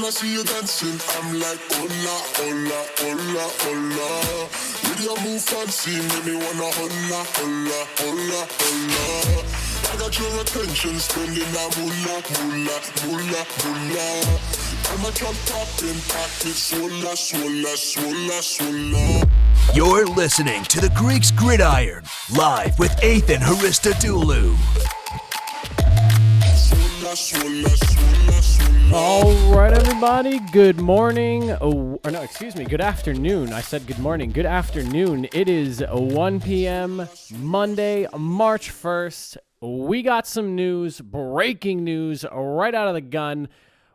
I see you dancing, I'm like, hola, hola, hola, hola. With your move fancy, make me wanna hola, hola, hola, hola. I got your attention, spending that moolah, moolah, moolah, moolah. I'm a drop popping, pocket, swolla, swolla, swolla, swolla. You're listening to the Greeks Gridiron, live with Ethan Haristadoulou. All right, everybody, good morning. Good afternoon. I said good morning. Good afternoon. It is 1 p.m. Monday, March 1st. We got some news, breaking news right out of the gun.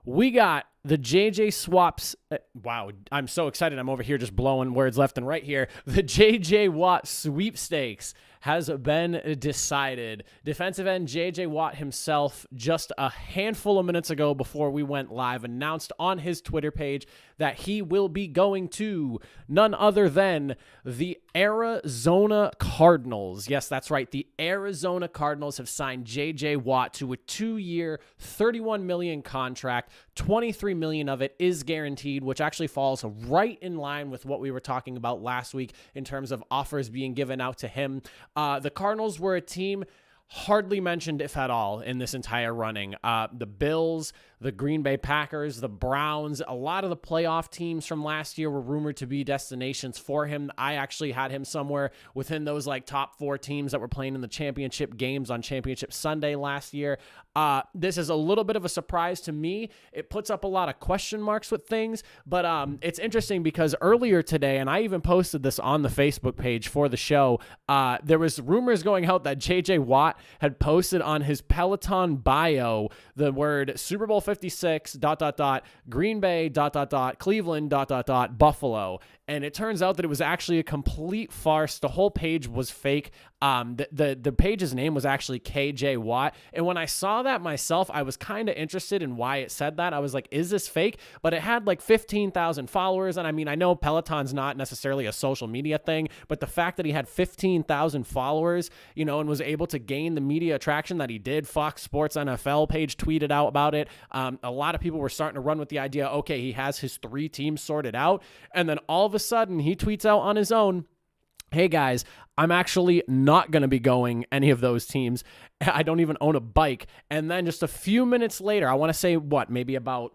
We got the JJ swaps. Wow, I'm so excited. I'm over here just blowing words left and right here. The JJ Watt sweepstakes has been decided. Defensive end JJ Watt himself, just a handful of minutes ago before we went live, announced on his Twitter page that he will be going to none other than the Arizona Cardinals. Yes, that's right. The Arizona Cardinals have signed JJ Watt to a 2-year, $31 million contract. $23 million of it is guaranteed, which actually falls right in line with what we were talking about last week in terms of offers being given out to him. The Cardinals were a team hardly mentioned, if at all, in this entire running. The Bills, the Green Bay Packers, the Browns, a lot of the playoff teams from last year were rumored to be destinations for him. I actually had him somewhere within those like top 4 teams that were playing in the championship games on Championship Sunday last year. This is a little bit of a surprise to me. It puts up a lot of question marks with things, but it's interesting because earlier today, and I even posted this on the Facebook page for the show, there was rumors going out that JJ Watt had posted on his Peloton bio the word Super Bowl 56, Green Bay, Cleveland, Buffalo. And it turns out that it was actually a complete farce. The whole page was fake. The page's name was actually KJ Watt. And when I saw that myself, I was kind of interested in why it said that. I was like, is this fake? But it had like 15,000 followers. And I mean, I know Peloton's not necessarily a social media thing, but the fact that he had 15,000 followers, you know, and was able to gain the media attraction that he did, Fox Sports NFL page tweeted out about it. A lot of people were starting to run with the idea, okay, he has his 3 teams sorted out. And then all of a sudden he tweets out on his own, hey guys, I'm actually not going to be going any of those teams. I don't even own a bike. And then just a few minutes later, I want to say maybe about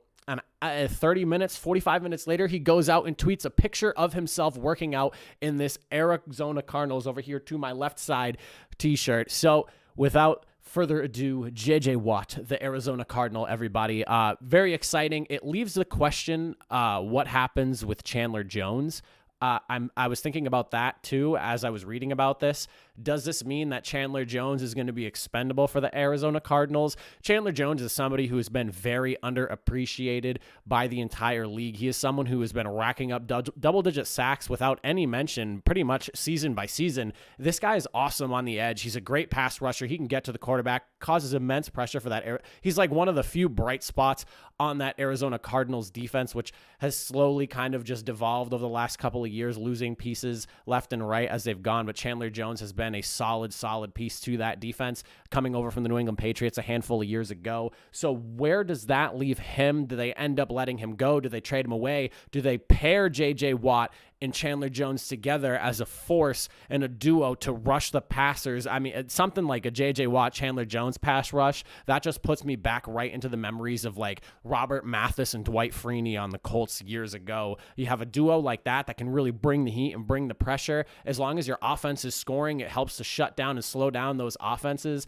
30 minutes, 45 minutes later, he goes out and tweets a picture of himself working out in this Arizona Cardinals over here to my left side t-shirt. So without further ado, JJ Watt, the Arizona Cardinal, everybody. Very exciting. It leaves the question, what happens with Chandler Jones? I was thinking about that too as I was reading about this. Does this mean that Chandler Jones is going to be expendable for the Arizona Cardinals? Chandler Jones is somebody who has been very underappreciated by the entire league. He is someone who has been racking up double-digit sacks without any mention pretty much season by season. This guy is awesome on the edge. He's a great pass rusher. He can get to the quarterback, causes immense pressure for that. He's like one of the few bright spots on that Arizona Cardinals defense, which has slowly kind of just devolved over the last couple of years, losing pieces left and right as they've gone. But Chandler Jones has been a solid piece to that defense coming over from the New England Patriots a handful of years ago. So where does that leave him? Do they end up letting him go? Do they trade him away? Do they pair JJ Watt and Chandler Jones together as a force and a duo to rush the passers? I mean, it's something like a JJ Watt, Chandler Jones pass rush. That just puts me back right into the memories of like Robert Mathis and Dwight Freeney on the Colts years ago. You have a duo like that can really bring the heat and bring the pressure. As long as your offense is scoring, it helps to shut down and slow down those offenses.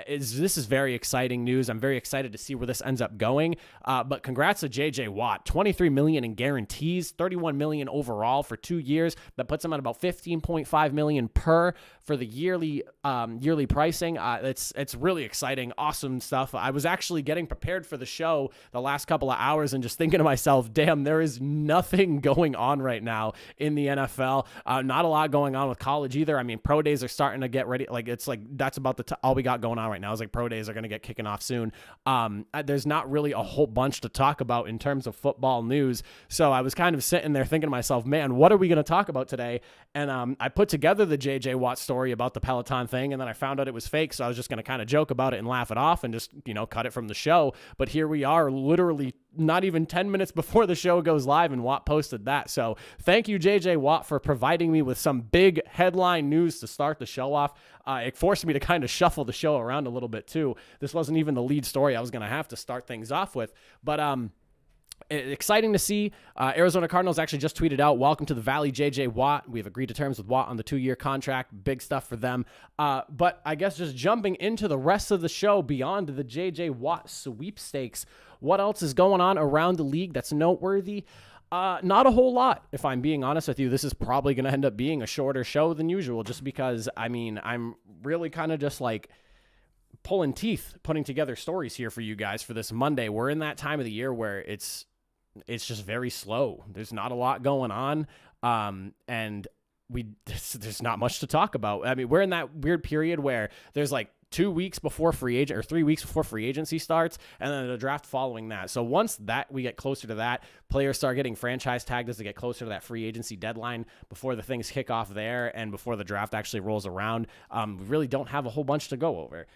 This is very exciting news. I'm very excited to see where this ends up going. But congrats to JJ Watt, $23 million in guarantees, $31 million overall for 2 years. That puts him at about $15.5 million per for the yearly pricing. It's really exciting, awesome stuff. I was actually getting prepared for the show the last couple of hours and just thinking to myself, damn, there is nothing going on right now in the NFL. Not a lot going on with college either. I mean, pro days are starting to get ready. Like it's like that's about all we got going on right now. Is like pro days are going to get kicking off soon. There's not really a whole bunch to talk about in terms of football news. So I was kind of sitting there thinking to myself, man, what are we going to talk about today? And I put together the JJ Watt story about the Peloton thing, and then I found out it was fake. So I was just going to kind of joke about it and laugh it off and just, cut it from the show. But here we are literally not even 10 minutes before the show goes live, and Watt posted that. So thank you, JJ Watt, for providing me with some big headline news to start the show off. It forced me to kind of shuffle the show around a little bit too. This wasn't even the lead story I was going to have to start things off with, but exciting to see. Arizona Cardinals actually just tweeted out, "Welcome to the Valley, JJ Watt. We've agreed to terms with Watt on the 2-year contract." Big stuff for them. But I guess just jumping into the rest of the show beyond the JJ Watt sweepstakes, what else is going on around the league that's noteworthy? Not a whole lot, if I'm being honest with you. This is probably going to end up being a shorter show than usual, just because, I mean, I'm really kind of just like pulling teeth, putting together stories here for you guys for this Monday. We're in that time of the year where it's just very slow. There's not a lot going on. And there's not much to talk about. I mean, we're in that weird period where there's like 2 weeks before free agent, or 3 weeks before free agency starts, and then the draft following that. So once that we get closer to that, players start getting franchise tagged as they get closer to that free agency deadline before the things kick off there and before the draft actually rolls around. We really don't have a whole bunch to go over.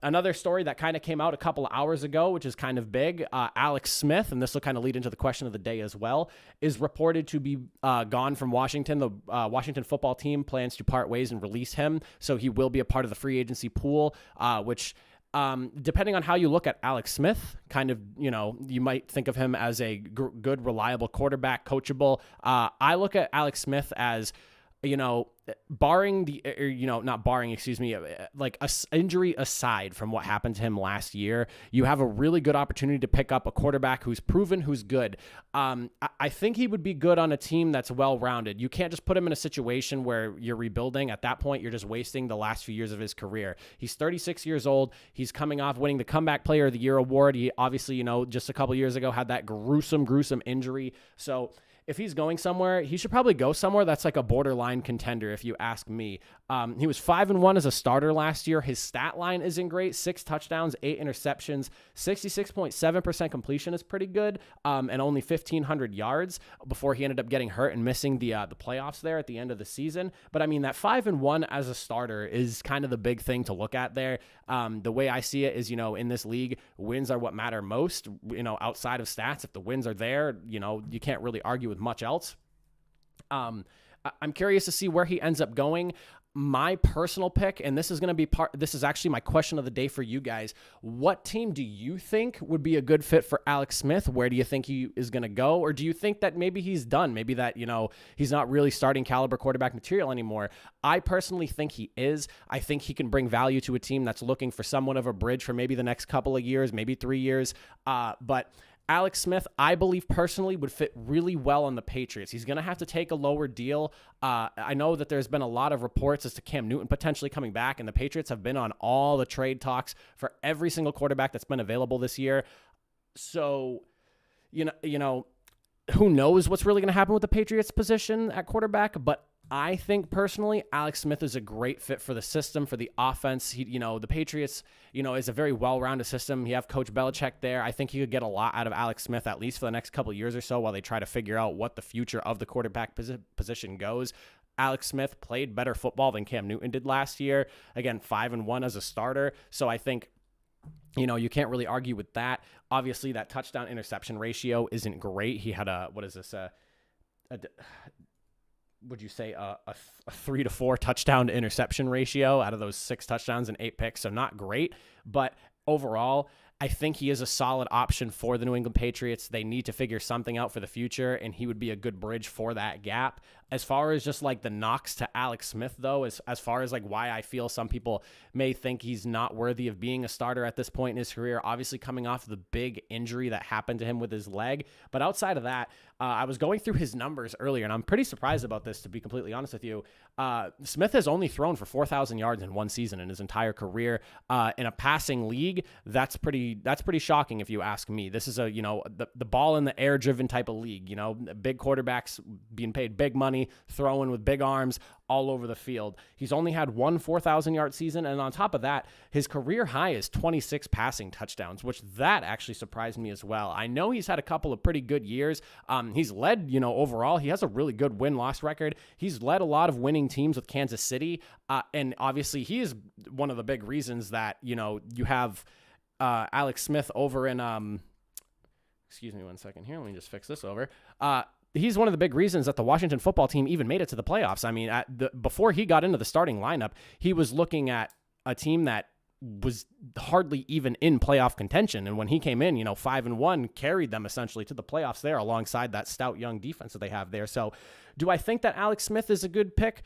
Another story that kind of came out a couple of hours ago, which is kind of big, Alex Smith, and this will kind of lead into the question of the day as well, is reported to be gone from Washington. The Washington football team plans to part ways and release him, so he will be a part of the free agency pool, which depending on how you look at Alex Smith, kind of, you might think of him as a good, reliable quarterback, coachable. I look at Alex Smith as, barring the, not barring, like injury aside from what happened to him last year, you have a really good opportunity to pick up a quarterback who's proven, who's good. I think he would be good on a team that's well-rounded. You can't just put him in a situation where you're rebuilding. At that point, you're just wasting the last few years of his career. He's 36 years old. He's coming off winning the Comeback Player of the Year award. He obviously, just a couple years ago had that gruesome injury. So if he's going somewhere, he should probably go somewhere that's like a borderline contender, if you ask me. He was 5-1 as a starter last year. His stat line isn't great. 6 touchdowns, 8 interceptions, 66.7% completion is pretty good, and only 1,500 yards before he ended up getting hurt and missing the playoffs there at the end of the season. But I mean, that 5-1 as a starter is kind of the big thing to look at there. The way I see it is, in this league, wins are what matter most, outside of stats. If the wins are there, you can't really argue with much else. I'm curious to see where he ends up going. My personal pick, and this is going to be this is actually my question of the day for you guys. What team do you think would be a good fit for Alex Smith? Where do you think he is going to go? Or do you think that maybe he's done? Maybe that, he's not really starting caliber quarterback material anymore. I personally think he is. I think he can bring value to a team that's looking for somewhat of a bridge for maybe the next couple of years, maybe 3 years. But Alex Smith, I believe personally, would fit really well on the Patriots. He's going to have to take a lower deal. I know that there's been a lot of reports as to Cam Newton potentially coming back, and the Patriots have been on all the trade talks for every single quarterback that's been available this year. So, who knows what's really going to happen with the Patriots position at quarterback, but I think personally, Alex Smith is a great fit for the system, for the offense. The Patriots, is a very well-rounded system. You have Coach Belichick there. I think you could get a lot out of Alex Smith, at least for the next couple of years or so, while they try to figure out what the future of the quarterback position goes. Alex Smith played better football than Cam Newton did last year. Again, 5-1 as a starter. So I think, you can't really argue with that. Obviously, that touchdown interception ratio isn't great. He had would you say a 3 to 4 touchdown to interception ratio out of those 6 touchdowns and 8 picks? So not great, but overall, I think he is a solid option for the New England Patriots. They need to figure something out for the future, and he would be a good bridge for that gap. As far as just like the knocks to Alex Smith, though, as far as like why I feel some people may think he's not worthy of being a starter at this point in his career, obviously coming off the big injury that happened to him with his leg. But outside of that, I was going through his numbers earlier, and I'm pretty surprised about this, to be completely honest with you. Smith has only thrown for 4,000 yards in one season in his entire career. In a passing league, that's pretty shocking if you ask me. This is the ball in the air driven type of league, big quarterbacks being paid big money, throwing with big arms all over the field. He's only had one 4,000 yard season, and on top of that, his career high is 26 passing touchdowns, which that actually surprised me as well. I know he's had a couple of pretty good years. He's led, overall, he has a really good win-loss record. He's led a lot of winning teams with Kansas City, and obviously he is one of the big reasons that, you have Alex Smith over in Excuse me one second here. Let me just fix this over. He's one of the big reasons that the Washington football team even made it to the playoffs. I mean, before he got into the starting lineup, he was looking at a team that was hardly even in playoff contention. And when he came in, 5-1, carried them essentially to the playoffs there alongside that stout young defense that they have there. So do I think that Alex Smith is a good pick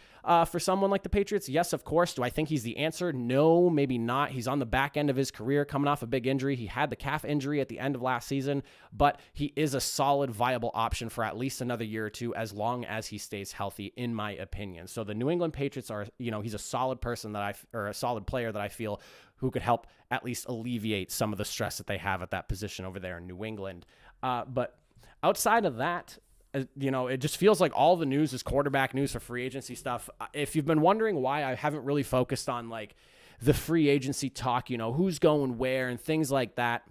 for someone like the Patriots? Yes, of course. Do I think he's the answer? No, maybe not. He's on the back end of his career coming off a big injury. He had the calf injury at the end of last season, but he is a solid, viable option for at least another year or two as long as he stays healthy, in my opinion. So the New England Patriots are, he's a solid person or a solid player that I feel who could help at least alleviate some of the stress that they have at that position over there in New England. But outside of that, it just feels like all the news is quarterback news for free agency stuff. If you've been wondering why I haven't really focused on like the free agency talk, who's going where and things like that,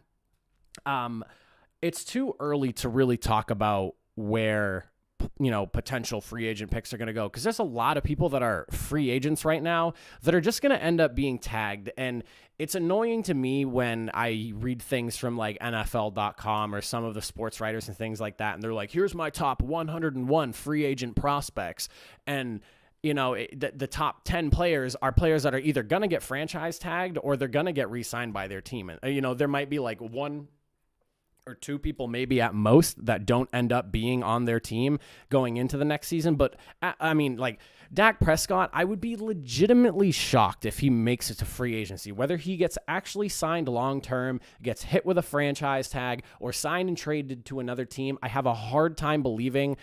it's too early to really talk about where potential free agent picks are going to go, because there's a lot of people that are free agents right now that are just going to end up being tagged. And it's annoying to me when I read things from like NFL.com or some of the sports writers and things like that, and they're like, here's my top 101 free agent prospects. And the top 10 players are players that are either going to get franchise tagged or they're going to get re-signed by their team. And, there might be like one or two people maybe at most that don't end up being on their team going into the next season. But I mean, like Dak Prescott, I would be legitimately shocked if he makes it to free agency, whether he gets actually signed long-term, gets hit with a franchise tag, or signed and traded to another team. I have a hard time believing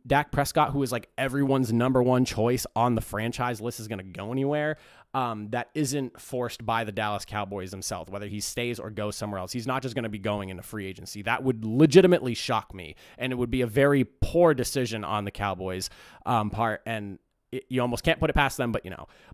Dak Prescott, who is like everyone's number one choice on the franchise list, is going to go anywhere. That isn't forced by the Dallas Cowboys themselves, whether he stays or goes somewhere else. He's not just going to be going into free agency. That would legitimately shock me, and it would be a very poor decision on the Cowboys' part, and you almost can't put it past them, but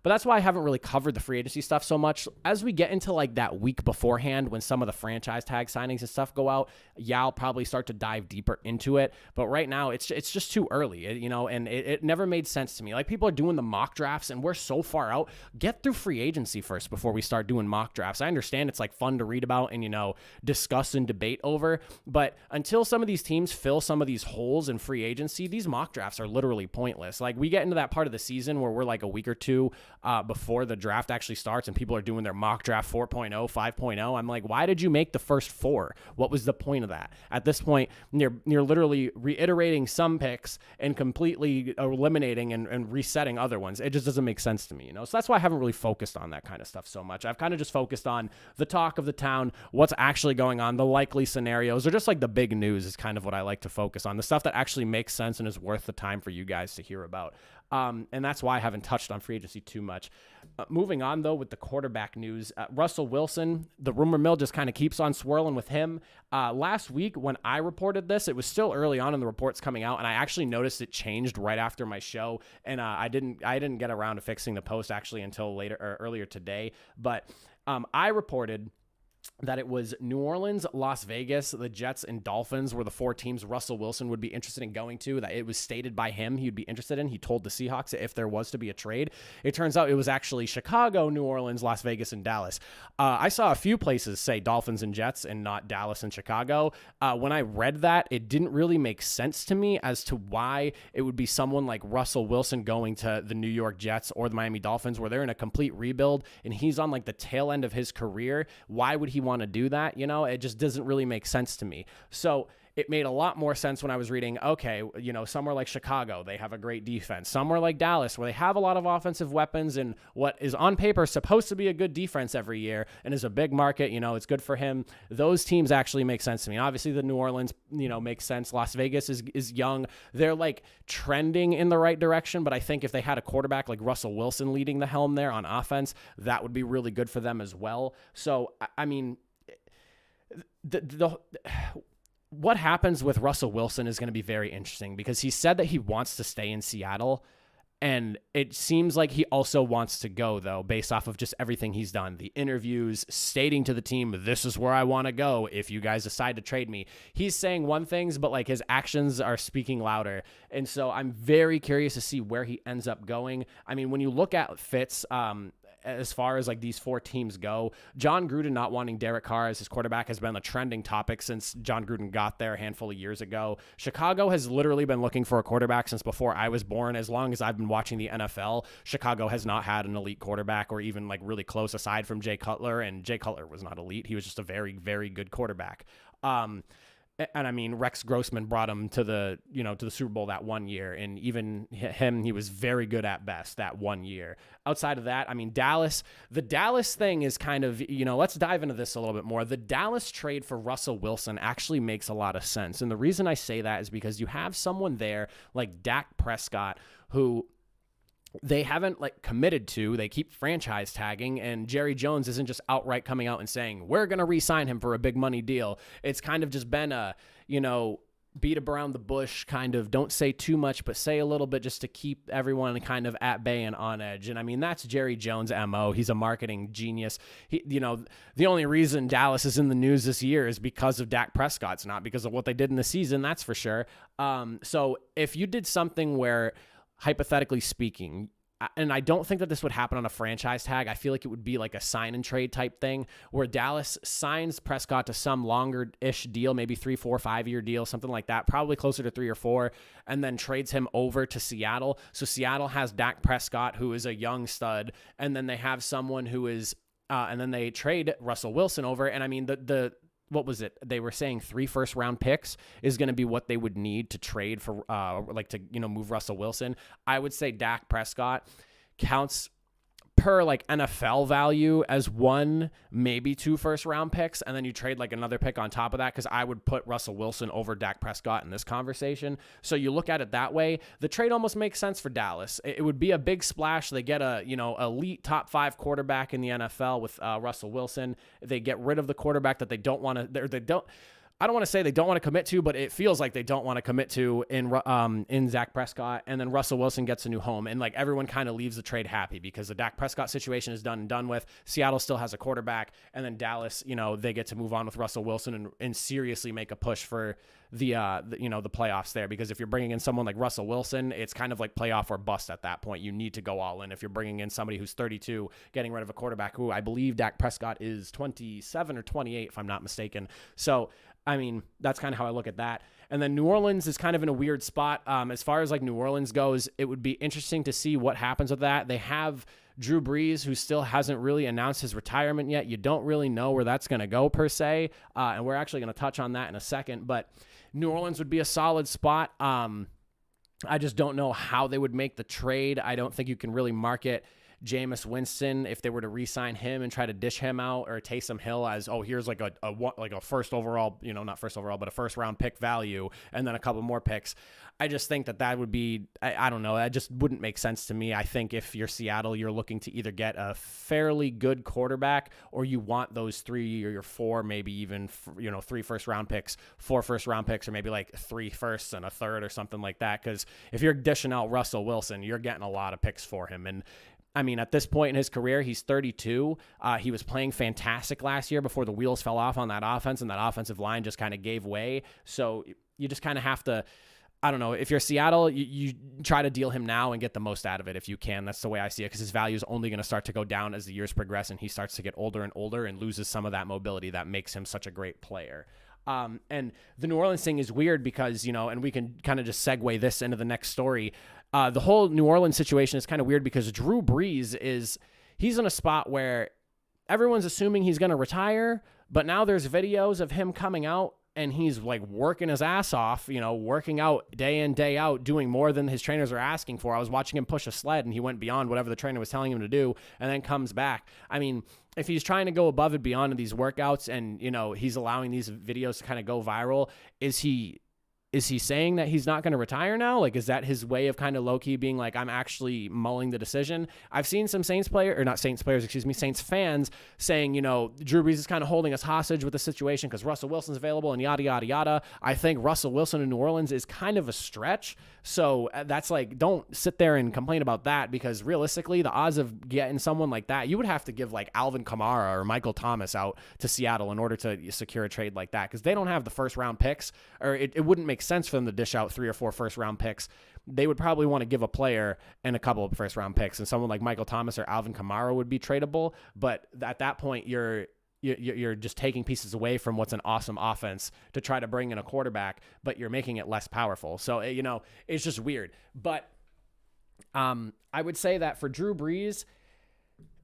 that's why I haven't really covered the free agency stuff so much. As we get into like that week beforehand, when some of the franchise tag signings and stuff go out, I'll probably start to dive deeper into it. But right now it's just too early, and it never made sense to me. Like, people are doing the mock drafts and we're so far out. Get through free agency first before we start doing mock drafts. I understand it's like fun to read about and, discuss and debate over, but until some of these teams fill some of these holes in free agency, these mock drafts are literally pointless. Like, we get into that part of the season where we're like a week or two before the draft actually starts and people are doing their mock draft 4.0, 5.0. I'm like, why did you make the first four? What was the point of that? At this point, you're literally reiterating some picks and completely eliminating and resetting other ones. It just doesn't make sense to me, So that's why I haven't really focused on that kind of stuff so much. I've kind of just focused on the talk of the town, what's actually going on, the likely scenarios, or just like the big news is kind of what I like to focus on, the stuff that actually makes sense and is worth the time for you guys to hear about. And that's why I haven't touched on free agency too much. Moving on, though, with the quarterback news, Russell Wilson, the rumor mill just kind of keeps on swirling with him. Last week, when I reported this, it was still early on in the reports coming out, and I actually noticed it changed right after my show, and I didn't get around to fixing the post actually until earlier today. But I reported that it was New Orleans, Las Vegas, the Jets, and Dolphins were the four teams Russell Wilson would be interested in going to, that it was stated by him he'd be interested in. He told the Seahawks if there was to be a trade. It turns out it was actually Chicago, New Orleans, Las Vegas, and Dallas. I saw a few places say Dolphins and Jets and not Dallas and Chicago. When I read that, it didn't really make sense to me as to why it would be someone like Russell Wilson going to the New York Jets or the Miami Dolphins, where they're in a complete rebuild and he's on like the tail end of his career. Why would he want to do that? It just doesn't really make sense to me. So it made a lot more sense when I was reading, okay, somewhere like Chicago, they have a great defense. Somewhere like Dallas, where they have a lot of offensive weapons and what is on paper supposed to be a good defense every year and is a big market, it's good for him. Those teams actually make sense to me. Obviously, the New Orleans, makes sense. Las Vegas is young. They're like trending in the right direction, but I think if they had a quarterback like Russell Wilson leading the helm there on offense, that would be really good for them as well. So, I mean, what happens with Russell Wilson is going to be very interesting, because he said that he wants to stay in Seattle, and it seems like he also wants to go, though, based off of just everything he's done. The interviews, stating to the team, this is where I want to go if you guys decide to trade me. He's saying one thing, but like his actions are speaking louder. And so I'm very curious to see where he ends up going. I mean, when you look at Fitz, as far as like these 4 teams go. John Gruden not wanting Derek Carr as his quarterback has been a trending topic since John Gruden got there a handful of years ago. Chicago has literally been looking for a quarterback since before I was born. As long as I've been watching the NFL, Chicago has not had an elite quarterback or even like really close aside from Jay Cutler, and Jay Cutler was not elite. He was just a very, very good quarterback. And I mean, Rex Grossman brought him to the Super Bowl that one year. And even him, he was very good at best that one year. Outside of that, I mean, the Dallas thing is kind of, let's dive into this a little bit more. The Dallas trade for Russell Wilson actually makes a lot of sense. And the reason I say that is because you have someone there like Dak Prescott, who they haven't like committed to. They keep franchise tagging, and Jerry Jones isn't just outright coming out and saying, we're going to re-sign him for a big money deal. It's kind of just been a, beat around the bush, kind of don't say too much, but say a little bit just to keep everyone kind of at bay and on edge. And I mean, that's Jerry Jones' MO. He's a marketing genius. The only reason Dallas is in the news this year is because of Dak Prescott. It's not because of what they did in the season. That's for sure. So if you did something where, hypothetically speaking, and I don't think that this would happen on a franchise tag. I feel like it would be like a sign and trade type thing where Dallas signs Prescott to some longer-ish deal, maybe 3, 4, 5-year deal, something like that, probably closer to 3 or 4, and then trades him over to Seattle. So Seattle has Dak Prescott, who is a young stud, and then they have someone who is, and then they trade Russell Wilson over. And I mean, what was it? They were saying 3 first-round picks is going to be what they would need to trade for, move Russell Wilson. I would say Dak Prescott counts per like NFL value as 1, maybe 2 first-round picks, and then you trade like another pick on top of that, because I would put Russell Wilson over Dak Prescott in this conversation. So you look at it that way, the trade almost makes sense for Dallas. It would be a big splash. They get a elite top 5 quarterback in the NFL with Russell Wilson. They get rid of the quarterback that they don't want to. I don't want to say they don't want to commit to, but it feels like they don't want to commit to in Dak Prescott, and then Russell Wilson gets a new home, and like everyone kind of leaves the trade happy because the Dak Prescott situation is done and done with. Seattle still has a quarterback, and then Dallas, they get to move on with Russell Wilson and seriously make a push for the playoffs there, because if you're bringing in someone like Russell Wilson, it's kind of like playoff or bust at that point. You need to go all in. If you're bringing in somebody who's 32, getting rid of a quarterback who I believe Dak Prescott is 27 or 28, if I'm not mistaken. So I mean, that's kind of how I look at that. And then New Orleans is kind of in a weird spot. As far as like New Orleans goes, it would be interesting to see what happens with that. They have Drew Brees, who still hasn't really announced his retirement yet. You don't really know where that's going to go per se. And we're actually going to touch on that in a second. But New Orleans would be a solid spot. I just don't know how they would make the trade. I don't think you can really market Jameis Winston if they were to re-sign him and try to dish him out, or Taysom Hill as, here's like a first overall, not first overall, but a first round pick value, and then a couple more picks. I just think that would be, I don't know, that just wouldn't make sense to me. I think if you're Seattle, you're looking to either get a fairly good quarterback, or you want those 3 or 4, maybe even 3 first round picks, 4 first round picks, or maybe like 3 firsts and a third or something like that. Because if you're dishing out Russell Wilson, you're getting a lot of picks for him. And I mean, at this point in his career, he's 32. He was playing fantastic last year before the wheels fell off on that offense, and that offensive line just kind of gave way. So you just kind of have to, I don't know, if you're Seattle, you try to deal him now and get the most out of it if you can. That's the way I see it, because his value is only going to start to go down as the years progress and he starts to get older and older and loses some of that mobility that makes him such a great player. And the New Orleans thing is weird because, and we can kind of just segue this into the next story. The whole New Orleans situation is kind of weird because Drew Brees he's in a spot where everyone's assuming he's going to retire, but now there's videos of him coming out and he's like working his ass off, working out day in, day out, doing more than his trainers are asking for. I was watching him push a sled and he went beyond whatever the trainer was telling him to do and then comes back. I mean, if he's trying to go above and beyond in these workouts and, he's allowing these videos to kind of go viral, is he saying that he's not going to retire now? Like, is that his way of kind of low-key being like, I'm actually mulling the decision? I've seen some Saints fans saying, Drew Brees is kind of holding us hostage with the situation because Russell Wilson's available and yada, yada, yada. I think Russell Wilson in New Orleans is kind of a stretch. So that's like, don't sit there and complain about that, because realistically, the odds of getting someone like that, you would have to give like Alvin Kamara or Michael Thomas out to Seattle in order to secure a trade like that, because they don't have the first round picks, or it wouldn't make sense for them to dish out 3 or 4 first-round picks. They would probably want to give a player and a couple of first-round picks, and someone like Michael Thomas or Alvin Kamara would be tradable. But at that point, you're just taking pieces away from what's an awesome offense to try to bring in a quarterback, but you're making it less powerful. So, it's just weird. But I would say that for Drew Brees,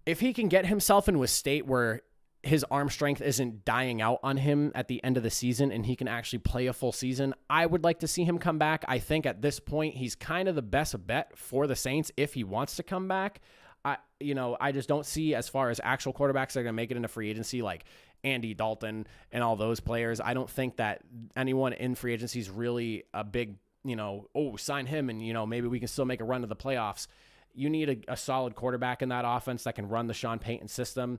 if he can get himself into a state where his arm strength isn't dying out on him at the end of the season and he can actually play a full season, I would like to see him come back. I think at this point, he's kind of the best bet for the Saints if he wants to come back. I just don't see, as far as actual quarterbacks that are going to make it into free agency, like Andy Dalton and all those players. I don't think that anyone in free agency is really a big, sign him and, maybe we can still make a run to the playoffs. You need a solid quarterback in that offense that can run the Sean Payton system.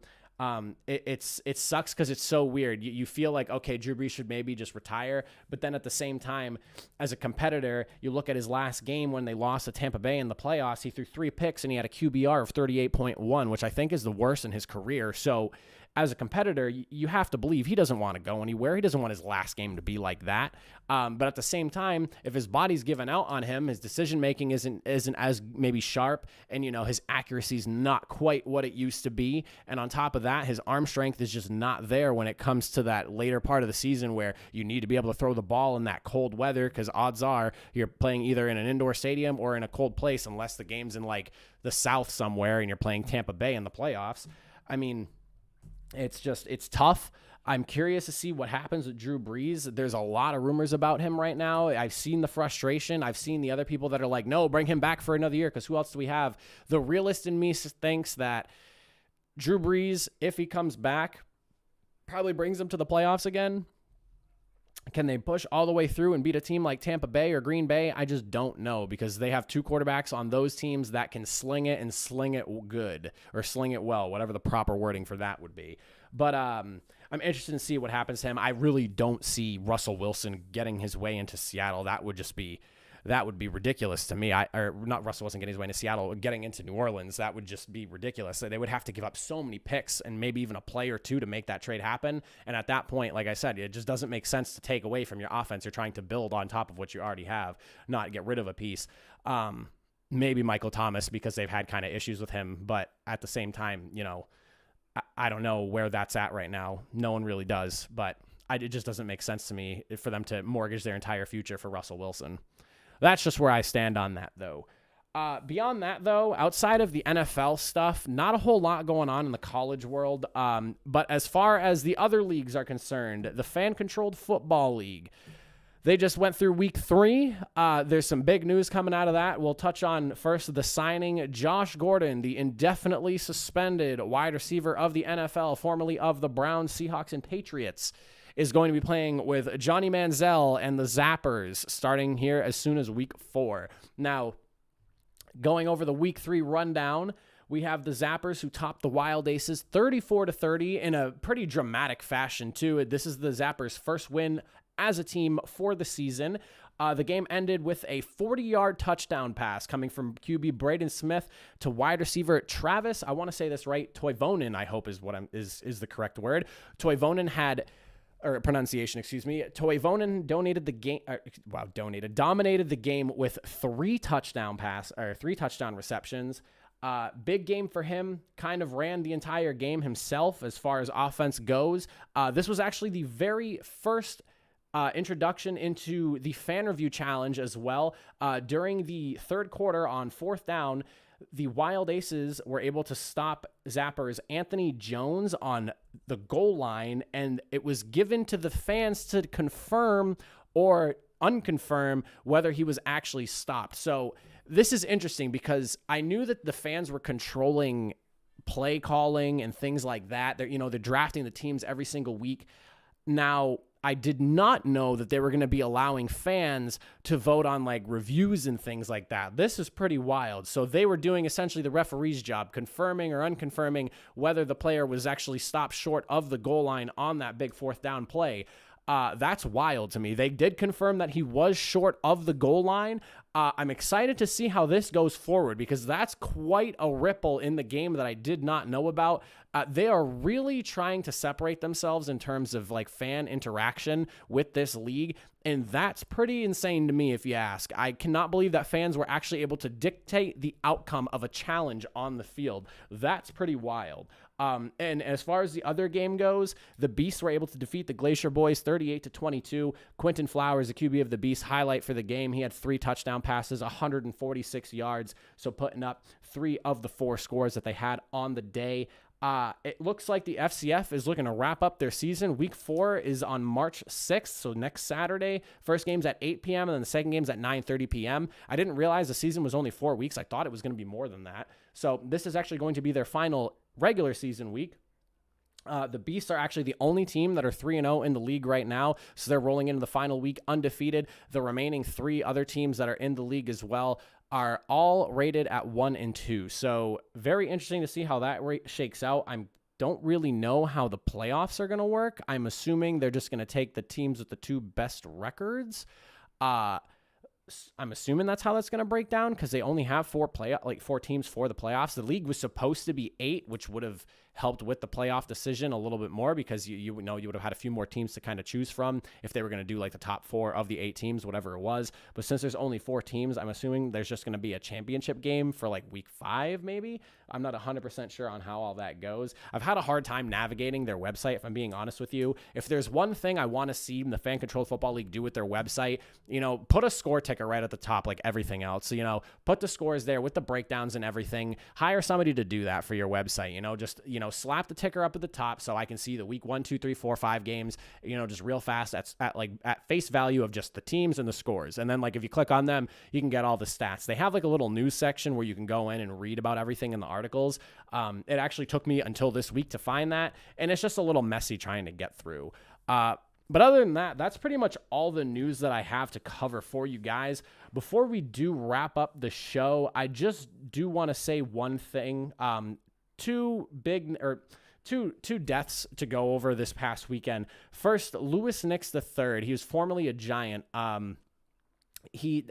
It sucks because it's so weird. You feel like, okay, Drew Brees should maybe just retire, but then at the same time, as a competitor, you look at his last game when they lost to Tampa Bay in the playoffs. He threw 3 picks and he had a QBR of 38.1, which I think is the worst in his career. So as a competitor, you have to believe he doesn't want to go anywhere. He doesn't want his last game to be like that. But at the same time, if his body's given out on him, his decision-making isn't as maybe sharp, and, his accuracy is not quite what it used to be. And on top of that, his arm strength is just not there when it comes to that later part of the season where you need to be able to throw the ball in that cold weather, because odds are you're playing either in an indoor stadium or in a cold place, unless the game's in like the South somewhere and you're playing Tampa Bay in the playoffs. I mean, it's tough. I'm curious to see what happens with Drew Brees. There's a lot of rumors about him right now. I've seen the frustration. I've seen the other people that are like, no, bring him back for another year, because who else do we have? The realist in me thinks that Drew Brees, if he comes back, probably brings them to the playoffs again. Can they push all the way through and beat a team like Tampa Bay or Green Bay? I just don't know, because they have 2 quarterbacks on those teams that can sling it and sling it good, or sling it well, whatever the proper wording for that would be. But I'm interested to see what happens to him. I really don't see Russell Wilson getting his way into Seattle. That would be ridiculous to me. Or not Russell Wilson getting his way into Seattle, getting into New Orleans. That would just be ridiculous. They would have to give up so many picks and maybe even a play or 2 to make that trade happen. And at that point, like I said, it just doesn't make sense to take away from your offense. You're trying to build on top of what you already have, not get rid of a piece. Maybe Michael Thomas, because they've had kind of issues with him. But at the same time, I don't know where that's at right now. No one really does. But it just doesn't make sense to me for them to mortgage their entire future for Russell Wilson. That's just where I stand on that, though. Beyond that, though, outside of the NFL stuff, not a whole lot going on in the college world. But as far as the other leagues are concerned, the fan-controlled football league, they just went through week 3. There's some big news coming out of that. We'll touch on first the signing. Josh Gordon, the indefinitely suspended wide receiver of the NFL, formerly of the Browns, Seahawks, and Patriots, is going to be playing with Johnny Manziel and the Zappers starting here as soon as week 4. Now, going over the week 3 rundown, we have the Zappers who topped the Wild Aces 34-30 in a pretty dramatic fashion, too. This is the Zappers' first win as a team for the season. The game ended with a 40-yard touchdown pass coming from QB Braden Smith to wide receiver Travis. I want to say this right. Vonnen, I hope is the correct word. Vonnen had... or pronunciation, excuse me. Vonnen dominated the game with 3 touchdown receptions. Big game for him. Kind of ran the entire game himself as far as offense goes. This was actually the very first introduction into the fan review challenge as well. During the third quarter on 4th down, the Wild Aces were able to stop Zappers Anthony Jones on the goal line, and it was given to the fans to confirm or unconfirm whether he was actually stopped. So this is interesting because I knew that the fans were controlling play calling and things like that. They're drafting the teams every single week. Now, I did not know that they were going to be allowing fans to vote on like reviews and things like that. This is pretty wild. So they were doing essentially the referee's job, confirming or unconfirming whether the player was actually stopped short of the goal line on that big 4th down play. That's wild to me. They did confirm that he was short of the goal line. I'm excited to see how this goes forward because that's quite a ripple in the game that I did not know about. They are really trying to separate themselves in terms of like fan interaction with this league. And that's pretty insane to me, if you ask. I cannot believe that fans were actually able to dictate the outcome of a challenge on the field. That's pretty wild. And as far as the other game goes, the Beasts were able to defeat the Glacier Boys 38-22. Quentin Flowers, the QB of the Beasts, highlight for the game. He had 3 touchdown passes, 146 yards, so putting up 3 of the 4 scores that they had on the day. It looks like the FCF is looking to wrap up their season. Week 4 is on March 6th, so next Saturday. First game's at 8 p.m., and then the second game's at 9:30 p.m. I didn't realize the season was only 4 weeks. I thought it was going to be more than that. So this is actually going to be their final regular season week. The Beasts are actually the only team that are 3-0 in the league right now, so they're rolling into the final week undefeated. The remaining 3 other teams that are in the league as well are all rated at 1-2. So very interesting to see how that shakes out. I don't really know how the playoffs are going to work. I'm assuming they're just going to take the teams with the 2 best records. I'm assuming that's how that's going to break down, because they only have 4 teams for the playoffs. The league was supposed to be 8, which would have helped with the playoff decision a little bit more, because you would have had a few more teams to kind of choose from if they were going to do like the top 4 of the 8 teams, whatever it was. But since there's only 4 teams, I'm assuming there's just going to be a championship game for like week 5, maybe. I'm not 100% sure on how all that goes. I've had a hard time navigating their website, if I'm being honest with you. If there's one thing I want to see the Fan Controlled Football League do with their website, put a score ticker right at the top like everything else. So, put the scores there with the breakdowns and everything. Hire somebody to do that for your website, slap the ticker up at the top so I can see the week 1, 2, 3, 4, 5 games, just real fast at face value of just the teams and the scores. And then like if you click on them, you can get all the stats. They have like a little news section where you can go in and read about everything in the articles. It actually took me until this week to find that, and it's just a little messy trying to get through. But other than that, that's pretty much all the news that I have to cover for you guys. Before we do wrap up the show, I just do want to say one thing. Two deaths to go over this past weekend. First, Louis Nix III. He was formerly a Giant. He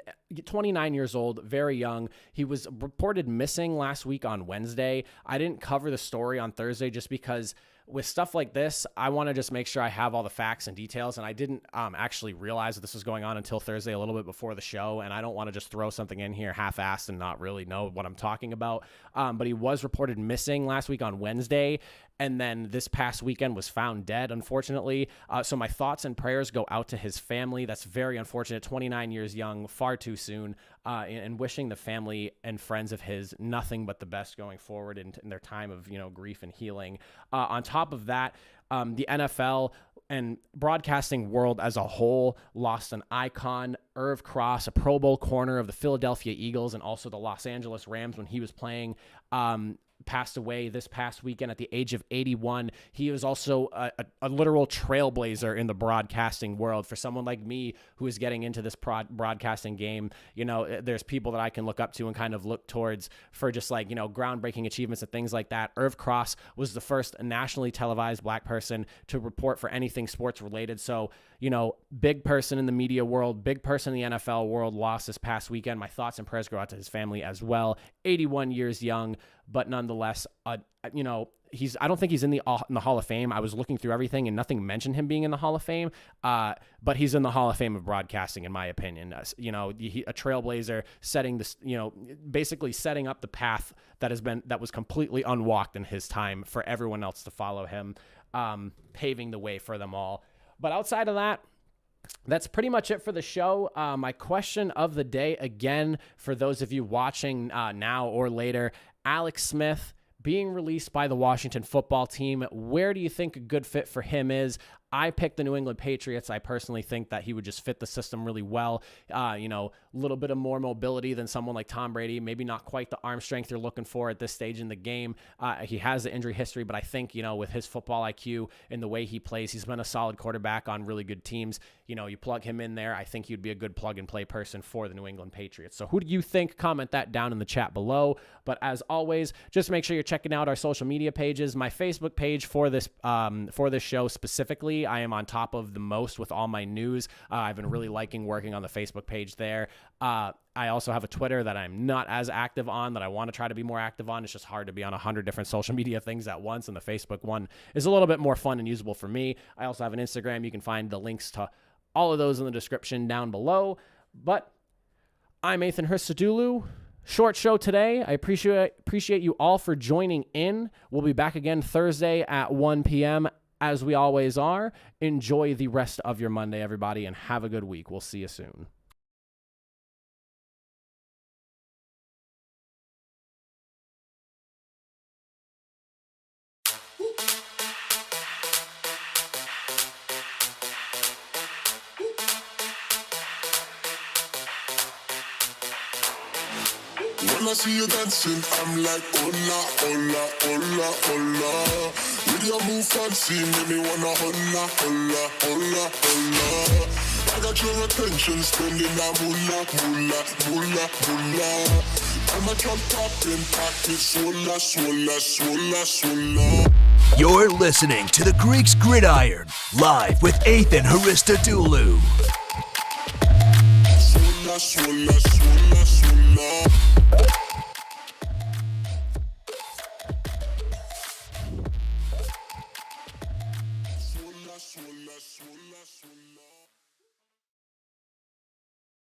29 years old, very young. He was reported missing last week on Wednesday. I didn't cover the story on Thursday just because with stuff like this, I want to just make sure I have all the facts and details, and I didn't actually realize that this was going on until Thursday, a little bit before the show, and I don't want to just throw something in here half-assed and not really know what I'm talking about. But he was reported missing last week on Wednesday, and then this past weekend was found dead, unfortunately. So my thoughts and prayers go out to his family. That's very unfortunate. 29 years young, far too soon, and wishing the family and friends of his nothing but the best going forward in their time of grief and healing. On top of that, the NFL and broadcasting world as a whole lost an icon, Irv Cross, a Pro Bowl corner of the Philadelphia Eagles and also the Los Angeles Rams when he was playing. Passed away this past weekend at the age of 81. He was also a literal trailblazer in the broadcasting world. For someone like me who is getting into this broadcasting game, there's people that I can look up to and kind of look towards for just like, groundbreaking achievements and things like that. Irv Cross was the first nationally televised Black person to report for anything sports related. So, big person in the media world, big person in the NFL world lost this past weekend. My thoughts and prayers go out to his family as well. 81 years young, but nonetheless, I don't think he's in the Hall of Fame. I was looking through everything and nothing mentioned him being in the Hall of Fame. But he's in the Hall of Fame of broadcasting, in my opinion. A trailblazer, setting this, basically setting up the path that was completely unwalked in his time for everyone else to follow him, paving the way for them all. But outside of that, that's pretty much it for the show. My question of the day, again, for those of you watching now or later, Alex Smith being released by the Washington football team. Where do you think a good fit for him is? I picked the New England Patriots. I personally think that he would just fit the system really well. A little bit of more mobility than someone like Tom Brady. Maybe not quite the arm strength you're looking for at this stage in the game. He has the injury history, but I think, with his football IQ and the way he plays, he's been a solid quarterback on really good teams. You plug him in there, I think he'd be a good plug-and-play person for the New England Patriots. So who do you think? Comment that down in the chat below. But as always, just make sure you're checking out our social media pages. My Facebook page for this show specifically, I am on top of the most with all my news. I've been really liking working on the Facebook page there. I also have a Twitter that I'm not as active on, that I want to try to be more active on. It's just hard to be on 100 different social media things at once, and the Facebook one is a little bit more fun and usable for me. I also have an Instagram. You can find the links to All of those in the description down below. But I'm Ethan Hristadulu. Short show today. I appreciate you all for joining in. We'll be back again Thursday at 1 p.m. as we always are. Enjoy the rest of your Monday, everybody, and have a good week. We'll see you soon. When I see you dancing, I'm like, hola, hola, hola, hola. With your move fancy, make me wanna hola, hola, hola, hola. I got your attention, spending that moolah, moolah, moolah, moolah. I'm a top popping, pocket, swola, swola, swola, swola. You're listening to the Greeks Gridiron, live with Ethan Hristadulu. Swola, swola, swola, swola.